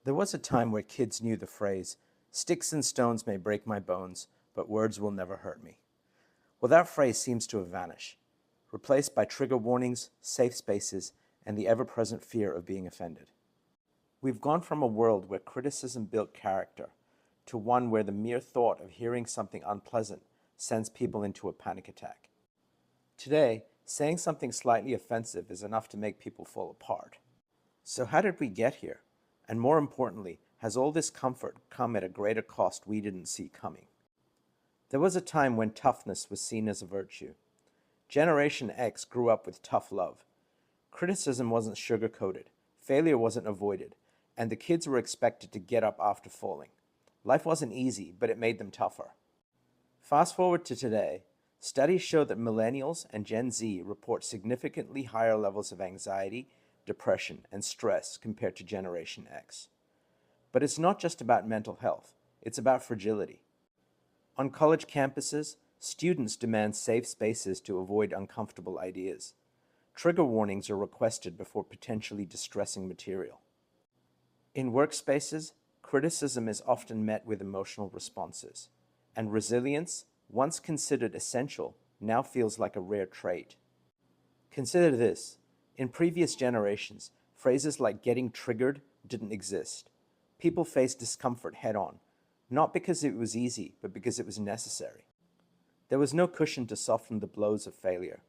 There was a time where kids knew the phrase, "Sticks and stones may break my bones, but words will never hurt me." Well, that phrase seems to have vanished, replaced by trigger warnings, safe spaces, and the ever-present fear of being offended. We've gone from a world where criticism built character to one where the mere thought of hearing something unpleasant sends people into a panic attack. Today, saying something slightly offensive is enough to make people fall apart. So how did we get here? And more importantly, has all this comfort come at a greater cost we didn't see coming? There was a time when toughness was seen as a virtue. Generation X grew up with tough love. Criticism wasn't sugar-coated, failure wasn't avoided, and the kids were expected to get up after falling. Life wasn't easy, but it made them tougher. Fast forward to today, studies show that millennials and Gen Z report significantly higher levels of anxiety, depression, and stress compared to Generation X. But it's not just about mental health, it's about fragility. On college campuses, students demand safe spaces to avoid uncomfortable ideas. Trigger warnings are requested before potentially distressing material. In workspaces, criticism is often met with emotional responses, and resilience, once considered essential, now feels like a rare trait. Consider this. In previous generations, phrases like getting triggered didn't exist. People faced discomfort head-on, not because it was easy, but because it was necessary. There was no cushion to soften the blows of failure.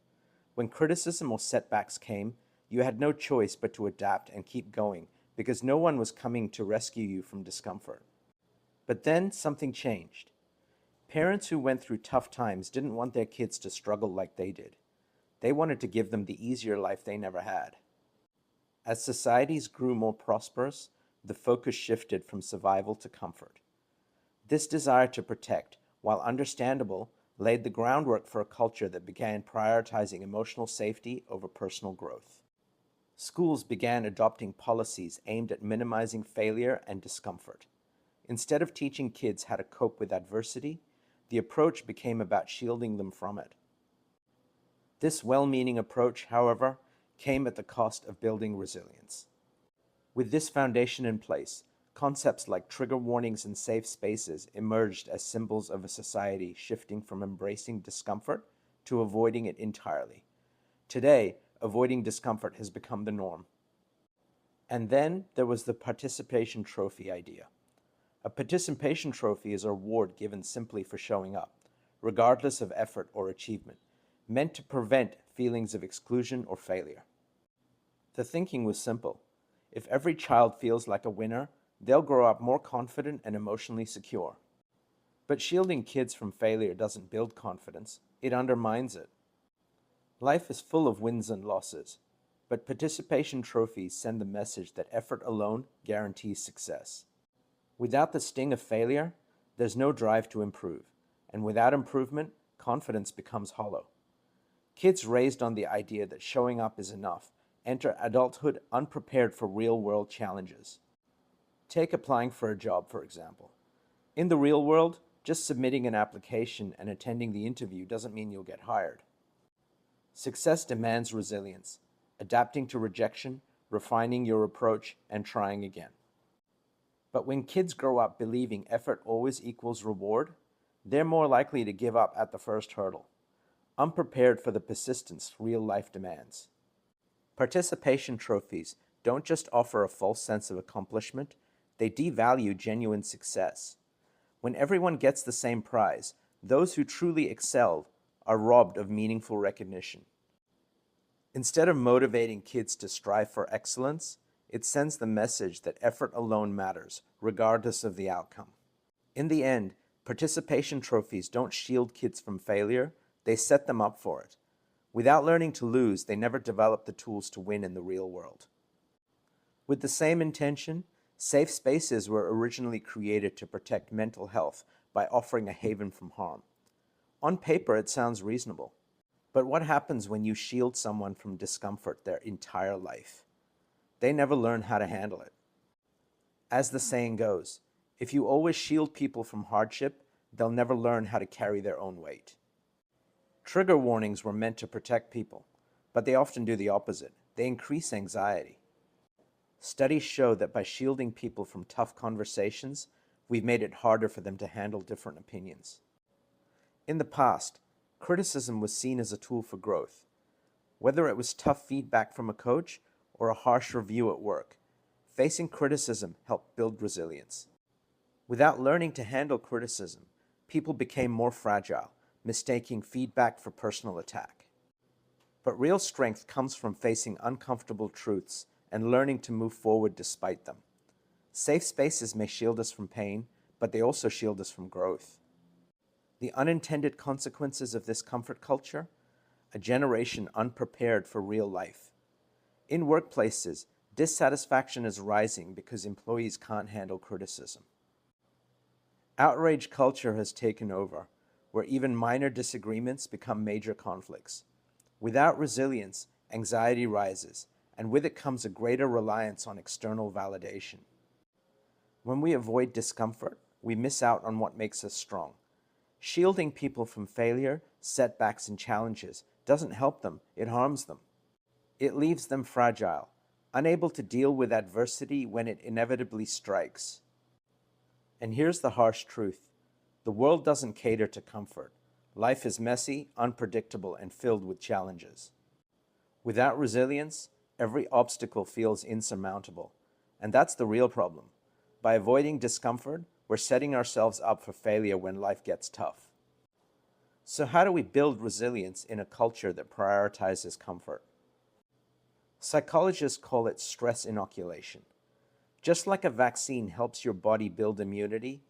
When criticism or setbacks came, you had no choice but to adapt and keep going because no one was coming to rescue you from discomfort. But then something changed. Parents who went through tough times didn't want their kids to struggle like they did. They wanted to give them the easier life they never had. As societies grew more prosperous, the focus shifted from survival to comfort. This desire to protect, while understandable, laid the groundwork for a culture that began prioritizing emotional safety over personal growth. Schools began adopting policies aimed at minimizing failure and discomfort. Instead of teaching kids how to cope with adversity, the approach became about shielding them from it. This well-meaning approach, however, came at the cost of building resilience. With this foundation in place, concepts like trigger warnings and safe spaces emerged as symbols of a society shifting from embracing discomfort to avoiding it entirely. Today, avoiding discomfort has become the norm. And then there was the participation trophy idea. A participation trophy is a reward given simply for showing up, regardless of effort or achievement, meant to prevent feelings of exclusion or failure. The thinking was simple. If every child feels like a winner, they'll grow up more confident and emotionally secure. But shielding kids from failure doesn't build confidence, it undermines it. Life is full of wins and losses, but participation trophies send the message that effort alone guarantees success. Without the sting of failure, there's no drive to improve, and without improvement, confidence becomes hollow. Kids raised on the idea that showing up is enough enter adulthood unprepared for real-world challenges. Take applying for a job, for example. In the real world, just submitting an application and attending the interview doesn't mean you'll get hired. Success demands resilience, adapting to rejection, refining your approach, and trying again. But when kids grow up believing effort always equals reward, they're more likely to give up at the first hurdle, unprepared for the persistence real life demands. Participation trophies don't just offer a false sense of accomplishment, they devalue genuine success. When everyone gets the same prize, those who truly excelled are robbed of meaningful recognition. Instead of motivating kids to strive for excellence, it sends the message that effort alone matters, regardless of the outcome. In the end, participation trophies don't shield kids from failure, they set them up for it. Without learning to lose, they never develop the tools to win in the real world. With the same intention, safe spaces were originally created to protect mental health by offering a haven from harm. On paper, it sounds reasonable. But what happens when you shield someone from discomfort their entire life? They never learn how to handle it. As the saying goes, if you always shield people from hardship, they'll never learn how to carry their own weight. Trigger warnings were meant to protect people, but they often do the opposite. They increase anxiety. Studies show that by shielding people from tough conversations, we've made it harder for them to handle different opinions. In the past, criticism was seen as a tool for growth. Whether it was tough feedback from a coach or a harsh review at work, facing criticism helped build resilience. Without learning to handle criticism, people became more fragile, mistaking feedback for personal attack. But real strength comes from facing uncomfortable truths and learning to move forward despite them. Safe spaces may shield us from pain, but they also shield us from growth. The unintended consequences of this comfort culture? A generation unprepared for real life. In workplaces, dissatisfaction is rising because employees can't handle criticism. Outrage culture has taken over, where even minor disagreements become major conflicts. Without resilience, anxiety rises, and with it comes a greater reliance on external validation. When we avoid discomfort, we miss out on what makes us strong. Shielding people from failure, setbacks, and challenges doesn't help them, it harms them. It leaves them fragile, unable to deal with adversity when it inevitably strikes. And here's the harsh truth. The world doesn't cater to comfort. Life is messy, unpredictable, and filled with challenges. Without resilience, every obstacle feels insurmountable. And that's the real problem. By avoiding discomfort, we're setting ourselves up for failure when life gets tough. So how do we build resilience in a culture that prioritizes comfort? Psychologists call it stress inoculation. Just like a vaccine helps your body build immunity,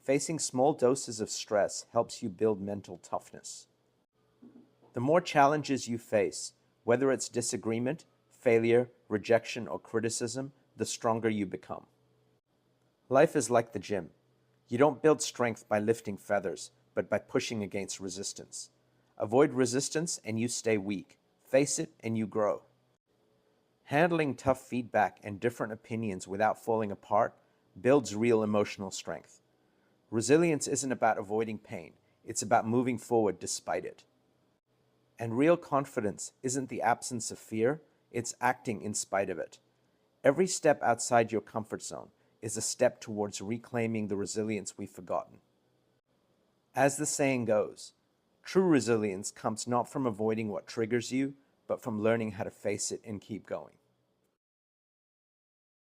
facing small doses of stress helps you build mental toughness. The more challenges you face, whether it's disagreement, failure, rejection, or criticism, the stronger you become. Life is like the gym. You don't build strength by lifting feathers, but by pushing against resistance. Avoid resistance and you stay weak. Face it and you grow. Handling tough feedback and different opinions without falling apart builds real emotional strength. Resilience isn't about avoiding pain, it's about moving forward despite it. And real confidence isn't the absence of fear, it's acting in spite of it. Every step outside your comfort zone is a step towards reclaiming the resilience we've forgotten. As the saying goes, true resilience comes not from avoiding what triggers you, but from learning how to face it and keep going.